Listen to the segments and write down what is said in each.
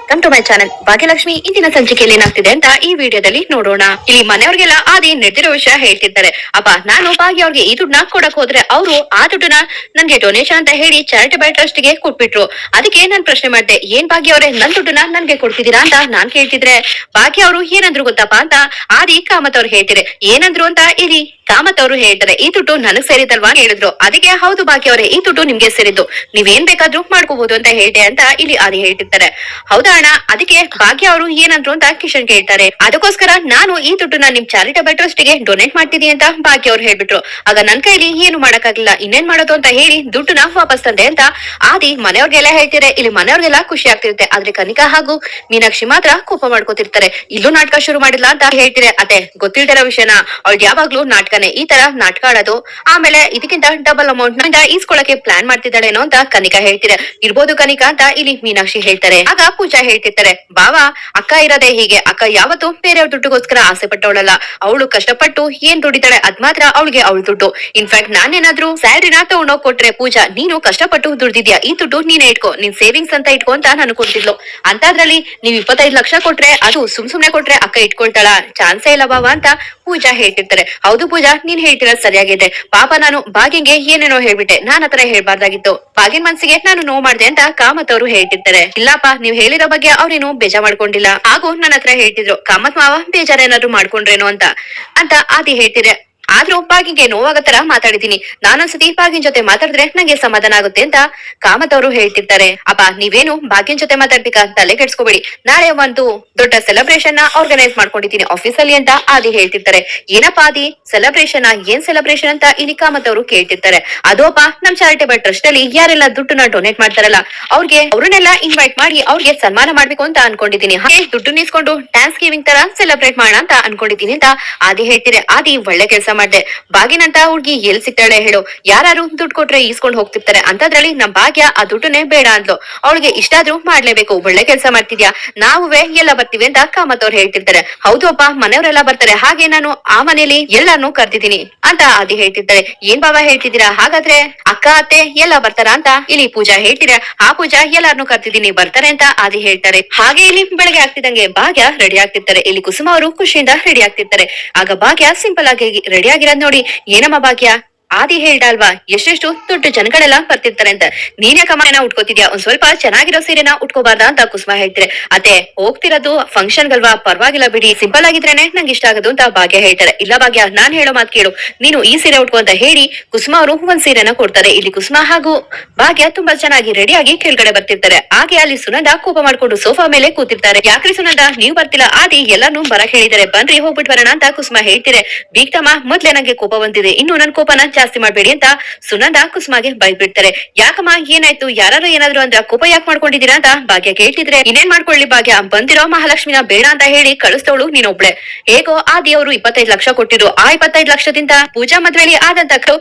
Welcome to my channel. Bhagyalakshmi ಇಂದಿನ ಸಂಚಿಕೆಯಲ್ಲಿ ಏನಾಗ್ತಿದೆ ಅಂತ ಈ ವಿಡಿಯೋದಲ್ಲಿ ನೋಡೋಣ. ಇಲ್ಲಿ ಮನೆಯವ್ರಿಗೆಲ್ಲ ಆದಿ ನಡೆದಿರೋ ವಿಷಯ ಹೇಳ್ತಿರ್ತಾರೆ. ಅಪ್ಪ ನಾನು ಭಾಗ್ಯ ಅವ್ರಿಗೆ ಈ ದುಡ್ಡನ್ನ ಕೊಡಕ್ ಹೋದ್ರೆ ಅವರು ಆ ದುಡ್ಡನ್ನ ನನ್ಗೆ ಡೊನೇಷನ್ ಅಂತ ಹೇಳಿ ಚಾರಿಟಬಲ್ ಟ್ರಸ್ಟ್ ಗೆ ಕೊಟ್ಬಿಟ್ರು. ಅದಕ್ಕೆ ನಾನ್ ಪ್ರಶ್ನೆ ಮಾಡ್ದೆ, ಏನ್ ಭಾಗ್ಯ ಅವರೇ ನನ್ ದುಡ್ಡನ್ನ ನನ್ಗೆ ಕೊಡ್ತಿದ್ದೀರಾ ಅಂತ ನಾನ್ ಕೇಳ್ತಿದ್ರೆ ಭಾಗ್ಯ ಅವರು ಏನಂದ್ರು ಗೊತ್ತಪ್ಪ ಅಂತ ಆದಿ ಕಾಮತ್ ಅವ್ರು ಹೇಳ್ತಿದ್ರೆ. ಏನಂದ್ರು ಅಂತ ಇಲ್ಲಿ ಕಾಮತ್ ಅವರು ಹೇಳ್ತಾರೆ, ಈ ದುಡ್ಡು ನನಗ್ ಸೇರಿದಲ್ವಾ ಹೇಳಿದ್ರು. ಅದಕ್ಕೆ ಹೌದು ಭಾಗ್ಯ ಅವರೇ, ಈ ದುಡ್ಡು ನಿಮ್ಗೆ ಸೇರಿದ್ದು, ನೀವೇನ್ ಬೇಕಾದ್ರೂ ಮಾಡ್ಕೋಬಹುದು ಅಂತ ಹೇಳ್ದೆ ಅಂತ ಇಲ್ಲಿ ಆದಿ ಹೇಳ್ತಿರ್ತಾರೆ. ಹೌದಾ ಅಣ್ಣ, ಅದಕ್ಕೆ ಭಾಗ್ಯ ಅವರು ಏನಂದ್ರು ಅಂತ ಕಿಶನ್ ಕೇಳ್ತಾರೆ. ಅದಕ್ಕೋಸ್ಕರ ನಾನು ಈ ದುಡ್ಡನ್ನ ನಿಮ್ ಚಾರಿಟಬಲ್ ಟ್ರಸ್ಟ್ ಗೆ ಡೊನೇಟ್ ಮಾಡ್ತಿದ್ದೀನಿ ಅಂತ ಭಾಗ್ಯ ಅವ್ರು ಹೇಳ್ಬಿಟ್ರು. ಆಗ ನನ್ ಕೈಲಿ ಏನು ಮಾಡಕ್ಕಾಗಿಲ್ಲ, ಇನ್ನೇನ್ ಮಾಡೋದು ಅಂತ ಹೇಳಿ ದುಡ್ಡನ್ನ ವಾಪಸ್ ತಂದೆ ಅಂತ ಆದಿ ಮನೆಯವ್ರಿಗೆಲ್ಲ ಹೇಳ್ತಾರೆ. ಇಲ್ಲಿ ಮನೆಯವ್ರಿಗೆಲ್ಲ ಖುಷಿ ಆಗ್ತಿರುತ್ತೆ. ಆದ್ರೆ ಕನಿಕಾ ಹಾಗೂ ಮೀನಾಕ್ಷಿ ಮಾತ್ರ ಕೋಪ ಮಾಡ್ಕೋತಿರ್ತಾರೆ. ಇಲ್ಲೂ ನಾಟಕ ಶುರು ಮಾಡಿಲ್ಲ ಅಂತ ಹೇಳ್ತಿರೆ. ಅತ್ತೆ ಗೊತ್ತಿಲ್ದಿರೋ ವಿಷಯನ ಅವ್ಳು ಯಾವಾಗ್ಲೂ ನಾಟಕನೇ, ಈ ತರ ನಾಟಕ ಆಡೋದು, ಆಮೇಲೆ ಇದಕ್ಕಿಂತ ಡಬಲ್ ಅಮೌಂಟ್ ನಿಂದ ಈಸ್ಕೊಳಕ್ಕೆ ಪ್ಲಾನ್ ಮಾಡ್ತಿದ್ದಾಳೇನೋ ಅಂತ ಕನಿಕಾ ಹೇಳ್ತಿರೆ. ಇರ್ಬೋದು ಕನಿಕಾ ಅಂತ ಇಲ್ಲಿ ಮೀನಾಕ್ಷಿ ಹೇಳ್ತಾರೆ. ಆಗ ಪೂಜಾ ಹೇಳ್ತಿರ್ತಾರೆ, ಬಾವಾ ಅಕ್ಕ ಇರೋದೇ ಹೀಗೆ, ಅಕ್ಕ ಯಾವತ್ತೂ ಬೇರೆಯವ್ರ ದುಡ್ಡುಗೋಸ್ಕರ ಆಸೆ ಪಟ್ಟವಳಲ್ಲ. ಅವಳು ಕಷ್ಟಪಟ್ಟು ಏನ್ ದುಡಿತಾಳೆ ಅದ್ ಮಾತ್ರ ಅವಳಿಗೆ ಅವಳ ದುಡ್ಡು. ಇನ್ಫ್ಯಾಕ್ಟ್ ನಾನೇನಾದ್ರೂ ಸ್ಯಾಲ್ರಿನ ತಗೊಂಡೋಗ್ ಕೊಟ್ರೆ, ಪೂಜಾ ನೀನು ಕಷ್ಟಪಟ್ಟು ದುಡ್ದಿದ್ಯಾ, ಈ ದುಡ್ಡು ನೀನೇ ಇಟ್ಕೋ, ನಿನ್ ಸೇವಿಂಗ್ಸ್ ಅಂತ ಇಟ್ಕೋ ಅಂತ ನಾನು ಕೊಡ್ತಿದ್ಲು. ಅಂತದ್ರಲ್ಲಿ ನೀವ್ 25 ಲಕ್ಷ ಕೊಟ್ರೆ ಅದು ಸುಮ್ನೆ ಕೊಟ್ರೆ ಅಕ್ಕ ಇಟ್ಕೊಳ್ತಾಳ, ಚಾನ್ಸೇ ಇಲ್ಲ ಬಾವಾ ಅಂತ ಪೂಜಾ ಹೇಳ್ತಿರ್ತಾರೆ. ಹೌದು ಪೂಜಾ, ನೀನ್ ಹೇಳ್ತಿರೋದ್ ಸರಿಯಾಗಿದೆ. ಪಾಪ ನಾನು ಭಾಗ್ಯಂಗೆ ಏನೇನೋ ಹೇಳ್ಬಿಟ್ಟೆ, ನಾನ್ ಆತರ ಹೇಳ್ಬಾರ್ದಾಗಿತ್ತು. ಭಾಗ್ಯನ್ ಮನ್ಸಿಗೆ ನಾನು ನೋವು ಮಾಡ್ದೆ ಅಂತ ಕಾಮತ್ ಅವರು ಹೇಳ್ತಿರ್ತಾರೆ. ಇಲ್ಲಪ್ಪ, ನೀವ್ ಹೇಳಿರೋ ಬಗ್ಗೆ ಅವ್ರೇನು ಬೇಜಾರ್ ಮಾಡ್ಕೊಂಡಿಲ್ಲ, ಹಾಗೂ ನನ್ನ ಹತ್ರ ಹೇಳ್ತಿದ್ರು ಕಾಮತ್ ಮಾವ ಬೇಜಾರೇನಾದ್ರು ಮಾಡ್ಕೊಂಡ್ರೇನೋ ಅಂತ ಆದಿ ಹೇಳ್ತಿದ್ರೆ. ಆದ್ರೂ ಭಾಗ್ಯಂಗೆ ನೋವಾಗೋ ತರ ಮಾತಾಡಿದೀನಿ, ನಾನೊಂದ್ಸತಿ ಭಾಗ್ಯನ್ ಜೊತೆ ಮಾತಾಡಿದ್ರೆ ನಂಗೆ ಸಮಾಧಾನ ಆಗುತ್ತೆ ಅಂತ ಕಾಮತ್ ಅವರು ಹೇಳ್ತಿರ್ತಾರೆ. ಅಪ್ಪ ನೀವೇನು ಭಾಗ್ಯನ್ ಜೊತೆ ಮಾತಾಡ್ಬೇಕಾ, ತಲೆ ಕೆಡ್ಸ್ಕೋಬೇಡಿ, ನಾಳೆ ಒಂದು ದೊಡ್ಡ ಸೆಲೆಬ್ರೇಷನ್ ನ ಆರ್ಗನೈಸ್ ಮಾಡ್ಕೊಂಡಿದ್ದೀನಿ ಆಫೀಸ್ ಅಲ್ಲಿ ಅಂತ ಆದಿ ಹೇಳ್ತಿರ್ತಾರೆ. ಏನಪ್ಪಾ ಆದಿ ಸೆಲೆಬ್ರೇಷನ್, ಏನ್ ಸೆಲೆಬ್ರೇಷನ್ ಅಂತ ಇಲ್ಲಿ ಕಾಮತ್ ಅವರು ಕೇಳ್ತಿರ್ತಾರೆ. ಅದೋಪ ನಮ್ ಚಾರಿಟಬಲ್ ಟ್ರಸ್ಟ್ ಅಲ್ಲಿ ಯಾರೆಲ್ಲ ದುಡ್ಡನ್ನ ಡೊನೇಟ್ ಮಾಡ್ತಾರಲ್ಲ ಅವ್ರನ್ನೆಲ್ಲ ಇನ್ವೈಟ್ ಮಾಡಿ ಅವ್ರಿಗೆ ಸನ್ಮಾನ ಮಾಡ್ಬೇಕು ಅಂತ ಅನ್ಕೊಂಡಿದ್ದೀನಿ. ಹಾಗೆ ದುಡ್ಡು ನಿಸ್ಕೊಂಡು ಥ್ಯಾಂಕ್ಸ್ ಗಿವಿಂಗ್ ತರ ಸೆಲೆಬ್ರೇಟ್ ಮಾಡೋಣ ಅಂತ ಅನ್ಕೊಂಡಿದ್ದೀನಿ ಅಂತ ಆದಿ ಹೇಳ್ತಿದ್ರೆ. ಆದಿ ಒಳ್ಳೆ ಕೆಲಸ ಮಾಡ್ದೆ, ಭಾಗ್ಯನಂತ ಹುಡ್ಗಿ ಎಲ್ ಸಿಗ್ತಾಳೆ ಹೇಳು, ಯಾರು ದುಡ್ಡು ಕೊಟ್ರೆ ಈಸ್ಕೊಂಡ್ ಹೋಗ್ತಿರ್ತಾರೆ, ಅಂತದ್ರಲ್ಲಿ ನಮ್ ಭಾಗ್ಯ ಆ ದುಡ್ಡನ್ನೇ ಬೇಡ ಅಂದ್ಲು. ಅವಳಿಗೆ ಇಷ್ಟಾದ್ರೂ ಮಾಡ್ಲೇಬೇಕು, ಒಳ್ಳೆ ಕೆಲಸ ಮಾಡ್ತಿದ್ಯಾ, ನಾವುವೇ ಎಲ್ಲ ಬರ್ತೀವಿ ಅಂತ ಕಾಮತ್ ಅವ್ರು ಹೇಳ್ತಿರ್ತಾರೆ. ಹೌದು ಅಪ್ಪ, ಮನೆಯವರೆಲ್ಲ ಬರ್ತಾರೆ, ಹಾಗೆ ನಾನು ಆ ಮನೇಲಿ ಎಲ್ಲಾನು ಕರ್ತಿದ್ದೀನಿ ಅಂತ ಆದಿ ಹೇಳ್ತಿರ್ತಾರೆ. ಏನ್ ಬಾಬಾ ಹೇಳ್ತಿದ್ದೀರಾ, ಹಾಗಾದ್ರೆ ಅಕ್ಕ ಅತ್ತೆ ಎಲ್ಲ ಬರ್ತಾರ ಅಂತ ಇಲ್ಲಿ ಪೂಜಾ ಹೇಳ್ತೀರಾ. ಆ ಪೂಜಾ ಎಲ್ಲಾರನು ಕರ್ತಿದ್ದೀನಿ ಬರ್ತಾರೆ ಅಂತ ಆದಿ ಹೇಳ್ತಾರೆ. ಹಾಗೆ ಇಲ್ಲಿ ಬೆಳಗ್ಗೆ ಆಗ್ತಿದ್ದಂಗೆ ಭಾಗ್ಯ ರೆಡಿ ಆಗ್ತಿರ್ತಾರೆ. ಇಲ್ಲಿ ಕುಸುಮ ಅವರು ಖುಷಿಯಿಂದ ರೆಡಿ ಆಗ್ತಿರ್ತಾರೆ. ಆಗ ಭಾಗ್ಯ ಸಿಂಪಲ್ ಆಗಿ ರೆಡಿ ಆಗಿರೋದ್ ನೋಡಿ, ಏನಮ್ಮ ಭಾಗ್ಯ, ಆದಿ ಹೇಳ್ದ ಅಲ್ವಾ ಎಷ್ಟೆಷ್ಟು ದೊಡ್ಡ ಜನಗಳೆಲ್ಲ ಬರ್ತಿರ್ತಾರೆ ಅಂತ, ನೀನ್ ಯಾಕಮ್ಮ ಉಟ್ಕೋತಿದ್ಯಾ, ಒಂದ್ ಸ್ವಲ್ಪ ಚೆನ್ನಾಗಿರೋ ಸೀರೆನ ಉಟ್ಕೋಬಾರ್ದ ಅಂತ ಕುಸುಮ ಹೇಳ್ತಾರೆ. ಅತ್ತೆ ಹೋಗ್ತಿರೋದು ಫಂಕ್ಷನ್ ಗಲ್ವಾ, ಪರವಾಗಿಲ್ಲ ಬಿಡಿ, ಸಿಂಪಲ್ ಆಗಿದ್ರೇನೆ ನಂಗೆ ಇಷ್ಟ ಆಗೋದು ಅಂತ ಭಾಗ್ಯ ಹೇಳ್ತಾರೆ. ಇಲ್ಲ ಭಾಗ್ಯ, ನಾನ್ ಹೇಳೋ ಮಾತ್ ಕೇಳು, ನೀನು ಈ ಸೀರೆ ಉಟ್ಕೋ ಅಂತ ಹೇಳಿ ಕುಸುಮ ಅವರು ಒಂದ್ ಸೀರೆನ ಕೊಡ್ತಾರೆ. ಇಲ್ಲಿ ಕುಸುಮ ಹಾಗೂ ಭಾಗ್ಯ ತುಂಬಾ ಚೆನ್ನಾಗಿ ರೆಡಿ ಆಗಿ ಕೆಳಗಡೆ ಬರ್ತಿರ್ತಾರೆ. ಹಾಗೆ ಅಲ್ಲಿ ಸುನಂದ ಕೋಪ ಮಾಡ್ಕೊಂಡು ಸೋಫಾ ಮೇಲೆ ಕೂತಿರ್ತಾರೆ. ಯಾಕ್ರಿ ಸುನಂದ ನೀವ್ ಬರ್ತಿಲ್ಲ, ಆದಿ ಎಲ್ಲಾನು ಬರಕ್ ಹೇಳಿದಾರೆ, ಬನ್ರಿ ಹೋಗ್ಬಿಟ್ ಬರೋಣ ಅಂತ ಕುಸುಮ ಹೇಳ್ತಿರೆ. ಬೀಗ್ತಮ್ಮ ಮೊದ್ಲೇ ನಂಗೆ ಕೋಪ ಬಂದಿದೆ, ಇನ್ನು ನನ್ ಕೋಪನ ಜಾಸ್ತಿ ಮಾಡ್ಬೇಡಿ ಅಂತ ಸುನಂದ ಕುಸುಮಾಗೆ ಬೈದ್ಬಿಡ್ತಾರೆ. ಯಾಕಮ್ಮ ಏನಾಯ್ತು, ಯಾರು ಏನಾದ್ರು ಅಂದ್ರ ಕೋಪ ಯಾಕೆ ಮಾಡ್ಕೊಂಡಿದೀರಾ ಅಂತ ಭಾಗ್ಯ ಕೇಳ್ತಿದ್ರೆ. ಇನ್ನೇನ್ ಮಾಡ್ಕೊಳ್ಳಿ ಭಾಗ್ಯ, ಬಂದಿರೋ ಮಹಾಲಕ್ಷ್ಮಿನ ಬೇಡ ಅಂತ ಹೇಳಿ ಕಳಿಸ್ತವಳು ನೀನೊಬ್ಳೆ. ಹೇಗೋ ಆದಿ ಅವರು 25 ಲಕ್ಷ ಕೊಟ್ಟಿದ್ರು, ಆ 25 ಲಕ್ಷದಿಂದ ಪೂಜಾ ಮದ್ವೆಲಿ ಆದಂತ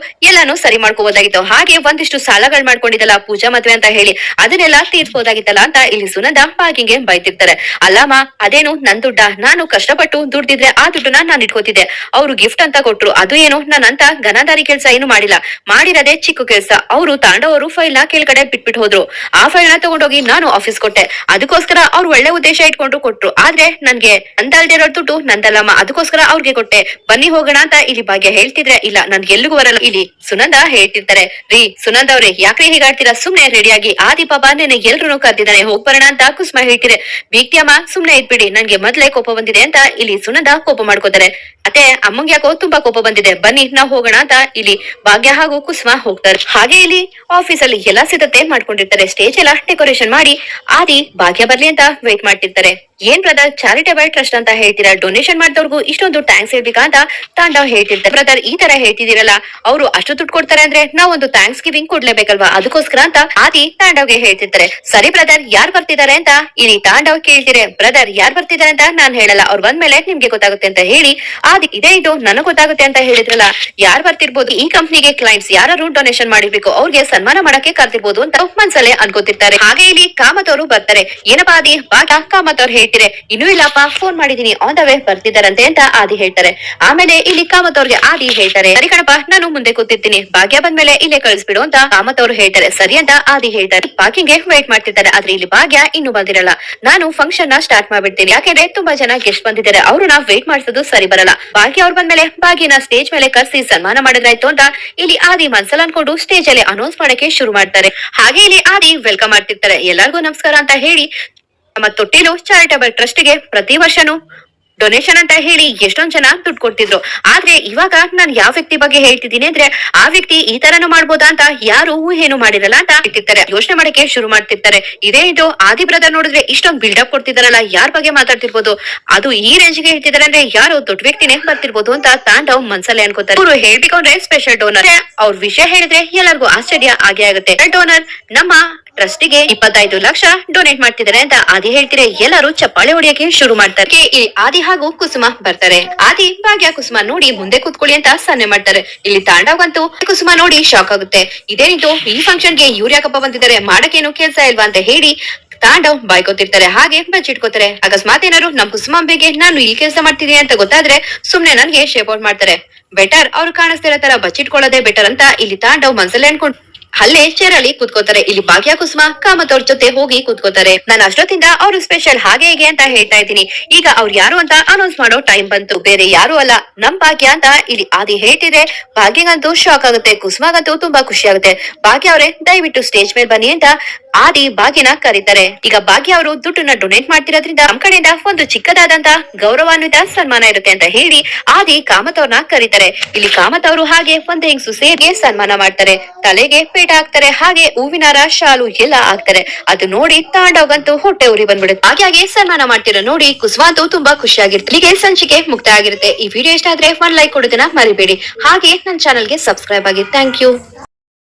ಎಲ್ಲಾನು ಸರಿ ಮಾಡ್ಕೋಬೋದಾಗಿತ್ತು. ಹಾಗೆ ಒಂದಿಷ್ಟು ಸಾಲಗಳು ಮಾಡ್ಕೊಂಡಿದ್ದಲ್ಲ ಪೂಜಾ ಮದ್ವೆ ಅಂತ ಹೇಳಿ, ಅದನ್ನೆಲ್ಲ ತೀರ್ಸ್ಬೋದಾಗಿತ್ತಲ್ಲ ಅಂತ ಇಲ್ಲಿ ಸುನಂದ ಭಾಗ್ಯಂಗೆ ಬೈತಿರ್ತಾರೆ. ಅಲ್ಲಮ್ಮ ಅದೇನು ನನ್ ದುಡ್ಡ, ನಾನು ಕಷ್ಟಪಟ್ಟು ದುಡ್ದಿದ್ರೆ ಆ ದುಡ್ಡನ್ನ ನಾನ್ ಇಟ್ಕೋತಿದ್ದೆ, ಅವ್ರು ಗಿಫ್ಟ್ ಅಂತ ಕೊಟ್ರು, ಅದು ಏನು ನಾನಂತ ಘನದಾರಿ ಕೆಲ್ಸ ಏನು ಮಾಡಿಲ್ಲ, ಮಾಡಿರದೆ ಚಿಕ್ಕ ಕೆಲ್ಸ. ಅವರು ತಾಂಡವರು ಫೈಲ್ ನ ಕೆಳಗಡೆ ಬಿಟ್ಬಿಟ್ಟು ಹೋದ್ರು, ಆ ಫೈಲ್ ನ ತಗೊಂಡೋಗಿ ನಾನು ಆಫೀಸ್ ಕೊಟ್ಟೆ, ಅದಕ್ಕೋಸ್ಕರ ಅವ್ರು ಒಳ್ಳೆ ಉದ್ದೇಶ ಇಟ್ಕೊಂಡು ಕೊಟ್ರು, ಆದ್ರೆ ನನ್ಗೆ ನಂದಲ್ದಿರೋ ದುಡ್ಡು ನಂದಲ್ಲಮ್ಮ, ಅದಕ್ಕೋಸ್ಕರ ಅವ್ರಿಗೆ ಕೊಟ್ಟೆ, ಬನ್ನಿ ಹೋಗೋಣ ಅಂತ ಇಲ್ಲಿ ಭಾಗ್ಯ ಹೇಳ್ತಿದ್ರೆ. ಇಲ್ಲ ನನ್ಗೆ ಎಲ್ಲಿಗೂ ಬರಲ್ಲ. ಇಲ್ಲಿ ಸುನಂದ ಹೇಳ್ತಿರ್ತಾರೆ. ರೀ ಸುನಂದ ಅವ್ರೆ ಯಾಕ್ರಿ ಹೀಗಾಡ್ತೀರಾ, ಸುಮ್ನೆ ರೆಡಿಯಾಗಿ, ಆದಿ ಪಾಪ ನೆನೆ ಎಲ್ರು ಕರ್ದಿದ್ದಾನೆ, ಹೋಗ್ಬರೋಣ ಅಂತ ಕುಸುಮ ಹೇಳ್ತಿರೆ. ಬೀಗ್ತಿಯಮ್ಮ ಸುಮ್ನೆ ಇದ್ಬಿಡಿ, ನನ್ಗೆ ಮೊದ್ಲೇ ಕೋಪ ಬಂದಿದೆ ಅಂತ ಇಲ್ಲಿ ಸುನಂದ ಕೋಪ ಮಾಡ್ಕೋತಾರೆ. ಅತ್ತೆ ಅಮ್ಮಂಗ್ ಯಾಕೋ ತುಂಬಾ ಕೋಪ ಬಂದಿದೆ, ಬನ್ನಿ ನಾವ್ ಹೋಗೋಣ ಅಂತ ಇಲ್ಲಿ ಭಾಗ್ಯ ಹಾಗೂ ಕುಸುಮ ಹೋಗ್ತಾರೆ. ಹಾಗೆ ಇಲ್ಲಿ ಆಫೀಸ್ ಅಲ್ಲಿ ಎಲ್ಲಾ ಸಿದ್ಧತೆ ಮಾಡ್ಕೊಂಡಿರ್ತಾರೆ. ಸ್ಟೇಜ್ ಎಲ್ಲ ಡೆಕೋರೇಷನ್ ಮಾಡಿ ಆದಿ ಭಾಗ್ಯ ಬರ್ಲಿ ಅಂತ ವೇಟ್ ಮಾಡ್ತಿರ್ತಾರೆ. ಏನ್ ಬ್ರದರ್ ಚಾರಿಟಬಲ್ ಟ್ರಸ್ಟ್ ಅಂತ ಹೇಳ್ತೀರಾ, ಡೊನೇಷನ್ ಮಾಡಿದವ್ರಿಗೂ ಇಷ್ಟೊಂದು ಥ್ಯಾಂಕ್ಸ್ ಹೇಳ್ಬೇಕಾ ಅಂತ ತಾಂಡವ್ ಹೇಳ್ತಿರ್ತಾರೆ. ಬ್ರದರ್ ಈ ತರ ಹೇಳ್ತಿದ್ದೀರಲ್ಲ, ಅವರು ಅಷ್ಟು ದುಡ್ಡು ಕೊಡ್ತಾರೆ ಅಂದ್ರೆ ನಾವ್ ಒಂದು ಥ್ಯಾಂಕ್ಸ್ ಗಿವಿಂಗ್ ಕೊಡ್ಲೇಬೇಕಲ್ವಾ, ಅದಕ್ಕೋಸ್ಕರ ಅಂತ ಆದಿ ತಾಂಡವ್ಗೆ ಹೇಳ್ತಿರ್ತಾರೆ. ಸರಿ ಬ್ರದರ್ ಯಾರ್ ಬರ್ತಿದ್ದಾರೆ ಅಂತ ಇಲ್ಲಿ ತಾಂಡವ್ ಕೇಳ್ತಿರೆ. ಬ್ರದರ್ ಯಾರ್ ಬರ್ತಿದ್ದಾರೆ ಅಂತ ನಾನ್ ಹೇಳಲ್ಲ, ಅವ್ರು ಬಂದ್ಮೇಲೆ ನಿಮ್ಗೆ ಗೊತ್ತಾಗುತ್ತೆ ಅಂತ ಹೇಳಿ ಆದಿ ಇದೇ ಇದು ನನಗ್ ಗೊತ್ತಾಗುತ್ತೆ ಅಂತ ಹೇಳಿದ್ರಲ್ಲ, ಯಾರ್ ಬರ್ತಿರ್ಬೋದು, ಈ ಕಂಪ್ನಿಗೆ ಕ್ಲೈಂಟ್ಸ್ ಯಾರು ಡೊನೇಷನ್ ಮಾಡಿರ್ಬೇಕು ಅವ್ರಿಗೆ ಸನ್ಮಾನ ಮಾಡಕ್ಕೆ ಕರ್ತಿರ್ಬೋದು ಅಂತ ಮನ್ಸಲ್ಲೇ ಅನ್ಕೋತಿರ್ತಾರೆ. ಹಾಗೆ ಇಲ್ಲಿ ಕಾಮತ್ ಅವರು ಬರ್ತಾರೆ. ಏನಪ್ಪಾ ಆದಿ ಭಾಗ್ಯ ಕಾಮತ್ ಅವ್ರು ಹೇಳ್ತೀರಿ. ಇನ್ನೂ ಇಲ್ಲಪ್ಪ, ಫೋನ್ ಮಾಡಿದೀನಿ, ಆನ್ ದ ವೇ ಬರ್ತಿದ್ದಾರಂತೆ ಅಂತ ಆದಿ ಹೇಳ್ತಾರೆ. ಆಮೇಲೆ ಇಲ್ಲಿ ಕಾಮತ್ ಅವ್ರಿಗೆ ಆದಿ ಹೇಳ್ತಾರೆ, ಸರಿ ಕಣಪ್ಪ, ನಾನು ಮುಂದೆ ಕೂತಿರ್ತೀನಿ, ಭಾಗ್ಯ ಬಂದ್ಮೇಲೆ ಇಲ್ಲೇ ಕಳಿಸ್ಬಿಡು ಅಂತ ಕಾಮತ್ ಅವ್ರು ಹೇಳ್ತಾರೆ. ಸರಿ ಅಂತ ಆದಿ ಹೇಳ್ತಾರೆ. ಪಾರ್ಕಿಂಗ್ಗೆ ವೇಟ್ ಮಾಡ್ತಿರ್ತಾರೆ. ಆದ್ರೆ ಇಲ್ಲಿ ಭಾಗ್ಯ ಇನ್ನೂ ಬಂದಿರಲ್ಲ. ನಾನು ಫಂಕ್ಷನ್ ನ ಸ್ಟಾರ್ಟ್ ಮಾಡ್ಬಿಡ್ತೀನಿ, ಯಾಕೆಂದ್ರೆ ತುಂಬಾ ಜನ ಗೆಸ್ಟ್ ಬಂದಿದ್ದಾರೆ, ಅವ್ರನ್ನ ವೇಟ್ ಮಾಡಿಸೋದು ಸರಿ ಬರಲ್ಲ. ಭಾಗ್ಯ ಅವ್ರು ಬಂದ್ಮೇಲೆ ಭಾಗ್ಯನ ಸ್ಟೇಜ್ ಮೇಲೆ ಕರ್ಸಿ ಸನ್ಮಾನ ಮಾಡಿದ್ರಾಯ್ತು ಅಂತ ಇಲ್ಲಿ ಆದಿ ಮನ್ಸಲ್ ಅನ್ಕೊಂಡು ಸ್ಟೇಜ್ ಅಲ್ಲಿ ಅನೌನ್ಸ್ ಮಾಡಕ್ಕೆ ಶುರು ಮಾಡ್ತಾರೆ. ಹಾಗೆ ಇಲ್ಲಿ ಆದಿ ವೆಲ್ಕಮ್ ಮಾಡ್ತಿರ್ತಾರೆ. ಎಲ್ಲರಿಗೂ ನಮಸ್ಕಾರ ಅಂತ ಹೇಳಿ ನಮ್ಮ ತೊಟ್ಟಿಲು ಚಾರಿಟಬಲ್ ಟ್ರಸ್ಟ್ ಗೆ ಪ್ರತಿ ವರ್ಷನೂ ಡೊನೇಷನ್ ಅಂತ ಹೇಳಿ ಎಷ್ಟೊಂದ್ ಜನ ದುಡ್ಡು ಕೊಡ್ತಿದ್ರು. ಆದ್ರೆ ಇವಾಗ ನಾನ್ ಯಾವ ವ್ಯಕ್ತಿ ಬಗ್ಗೆ ಹೇಳ್ತಿದ್ದೀನಿ ಅಂದ್ರೆ, ಆ ವ್ಯಕ್ತಿ ಈ ತರನು ಮಾಡ್ಬೋದಾ ಅಂತ ಯಾರು ಊಹೆನು ಮಾಡಿರಲ್ಲ ಅಂತ ಹೇಳ್ತಿರ್ತಾರೆ. ಯೋಚನೆ ಮಾಡಕ್ಕೆ ಶುರು ಮಾಡ್ತಿರ್ತಾರೆ. ಇದೇ ಇದು ಆದಿ ಬ್ರದರ್ ನೋಡಿದ್ರೆ ಇಷ್ಟೊಂದು ಬಿಲ್ಡಪ್ ಕೊಡ್ತಿದಾರಲ್ಲ, ಯಾರ ಬಗ್ಗೆ ಮಾತಾಡ್ತಿರ್ಬೋದು, ಅದು ಈ ರೇಂಜ್ ಗೆ ಹೇಳ್ತಿದಾರೆ ಅಂದ್ರೆ ಯಾರು ದೊಡ್ಡ ವ್ಯಕ್ತಿನೇ ಬರ್ತಿರ್ಬೋದು ಅಂತ ತಾಂಡವ್ ಮನ್ಸಲ್ಲೇ ಅನ್ಕೋತಾರೆ. ಇವರು ಹೇಳ್ಬೇಕು ಅಂದ್ರೆ ಸ್ಪೆಷಲ್ ಡೋನರ್. ಅವ್ರ ವಿಷಯ ಹೇಳಿದ್ರೆ ಎಲ್ಲರಿಗೂ ಆಶ್ಚರ್ಯ ಆಗೇ ಆಗುತ್ತೆ. ಡೋನರ್ ನಮ್ಮ ಟ್ರಸ್ಟಿಗೆ 25 ಲಕ್ಷ ಡೊನೇಟ್ ಮಾಡ್ತಿದ್ದಾರೆ ಅಂತ ಆದಿ ಹೇಳ್ತಿದ್ರೆ ಎಲ್ಲರೂ ಚಪ್ಪಾಳೆ ಹೊಡಿಯಕ್ಕೆ ಶುರು ಮಾಡ್ತಾರೆ. ಈ ಆದಿ ಹಾಗೂ ಕುಸುಮ ಬರ್ತಾರೆ. ಆದಿ ಭಾಗ್ಯ ಕುಸುಮ ನೋಡಿ ಮುಂದೆ ಕೂತ್ಕೊಳ್ಳಿ ಅಂತ ಸನ್ನೆ ಮಾಡ್ತಾರೆ. ಇಲ್ಲಿ ತಾಂಡವಂತೂ ಕುಸುಮ ನೋಡಿ ಶಾಕ್ ಆಗುತ್ತೆ. ಇದೇನಿದು, ಈ ಫಂಕ್ಷನ್ ಗೆ ಇವ್ರು ಯಾಕಪ್ಪ ಬಂದಿದ್ದಾರೆ, ಮಾಡಕ್ಕೇನು ಕೆಲ್ಸ ಇಲ್ವಾ ಅಂತ ಹೇಳಿ ತಾಂಡವ್ ಬಾಯ್ಕೋತಿರ್ತಾರೆ. ಹಾಗೆ ಬಚ್ಚಿಟ್ಕೋತಾರೆ. ಅಕಸ್ಮಾತ್ ಏನಾದ್ರು ನಮ್ ಕುಸುಮಾಂಬೆಗೆ ನಾನು ಈ ಕೆಲಸ ಮಾಡ್ತಿದ್ದೀನಿ ಅಂತ ಗೊತ್ತಾದ್ರೆ ಸುಮ್ನೆ ನನ್ಗೆ ಶೇಪ್ ಔಟ್ ಮಾಡ್ತಾರೆ. ಬೆಟರ್ ಅವ್ರು ಕಾಣಿಸ್ತಿರೋ ತರ ಬಚ್ಚಿಟ್ಕೊಳ್ಳೋದೇ ಬೆಟರ್ ಅಂತ ಇಲ್ಲಿ ತಾಂಡವ್ ಮನ್ಸಲ್ಲೇ ಅನ್ಕೊಂಡು ಅಲ್ಲೇ ಚೇರ್ ಅಲ್ಲಿ ಕೂತ್ಕೋತಾರೆ. ಇಲ್ಲಿ ಭಾಗ್ಯ ಕುಸುಮ ಕಾಮತ್ ಅವ್ರ ಜೊತೆ ಹೋಗಿ ಕೂತ್ಕೋತಾರೆ. ನಾನು ಅಷ್ಟೊತ್ತಿಂದ ಅವ್ರು ಸ್ಪೆಷಲ್ ಹಾಗೆ ಹೇಗೆ ಅಂತ ಹೇಳ್ತಾ ಇದ್ದೀನಿ. ಈಗ ಅವ್ರು ಯಾರು ಅಂತ ಅನೌನ್ಸ್ ಮಾಡೋ ಟೈಮ್ ಬಂತು. ಬೇರೆ ಯಾರು ಅಲ್ಲ, ನಮ್ ಭಾಗ್ಯ ಅಂತ ಇಲ್ಲಿ ಆದಿ ಹೇಳ್ತಿದ್ರೆ ಭಾಗ್ಯಗಂತೂ ಶಾಕ್ ಆಗುತ್ತೆ. ಕುಸುಮಾಗಂತೂ ತುಂಬಾ ಖುಷಿ ಆಗುತ್ತೆ. ಭಾಗ್ಯ ಅವರೇ ದಯವಿಟ್ಟು ಸ್ಟೇಜ್ ಮೇಲೆ ಬನ್ನಿ ಅಂತ ಆದಿ ಭಾಗ್ಯನ ಕರೀತಾರೆ. ಈಗ ಭಾಗ್ಯ ಅವರು ದುಡ್ಡನ್ನ ಡೊನೇಟ್ ಮಾಡ್ತಿರೋದ್ರಿಂದ ನಮ್ ಕಡೆಯಿಂದ ಒಂದು ಚಿಕ್ಕದಾದಂತ ಗೌರವಾನ್ವಿತ ಸನ್ಮಾನ ಇರುತ್ತೆ ಅಂತ ಹೇಳಿ ಆದಿ ಕಾಮತ್ ಅವ್ರನ್ನ ಕರೀತಾರೆ. ಇಲ್ಲಿ ಕಾಮತ್ ಅವರು ಹಾಗೆ ಒಂದ್ ಹೆಂಗ್ಸು ಸೇರಿ ಸನ್ಮಾನ ಮಾಡ್ತಾರೆ. ತಲೆಗೆ ಪೇಟ ಹಾಕ್ತಾರೆ, ಹಾಗೆ ಹೂವಿನಾರ ಶಾಲು ಎಲ್ಲ ಹಾಕ್ತಾರೆ. ಅದು ನೋಡಿ ತಾಂಡವ್ಗಂತೂ ಹೊಟ್ಟೆ ಉರಿ ಬಂದ್ಬಿಡುತ್ತೆ. ಹಾಗೆ ಸನ್ಮಾನ ಮಾಡ್ತಿರೋ ನೋಡಿ ಕುಸುಮ ಅಂತೂ ತುಂಬಾ ಖುಷಿಯಾಗಿರುತ್ತೆ. ಇಲ್ಲಿಗೆ ಸಂಚಿಕೆ ಮುಕ್ತಾಯ ಆಗಿರುತ್ತೆ. ಈ ವಿಡಿಯೋ ಇಷ್ಟ ಆದ್ರೆ 1 ಲೈಕ್ ಕೊಡೋದನ್ನ ಮರಿಬೇಡಿ. ಹಾಗೆ ನನ್ನ ಚಾನಲ್ಗೆ ಸಬ್ಸ್ಕ್ರೈಬ್ ಆಗಿ. Thank you.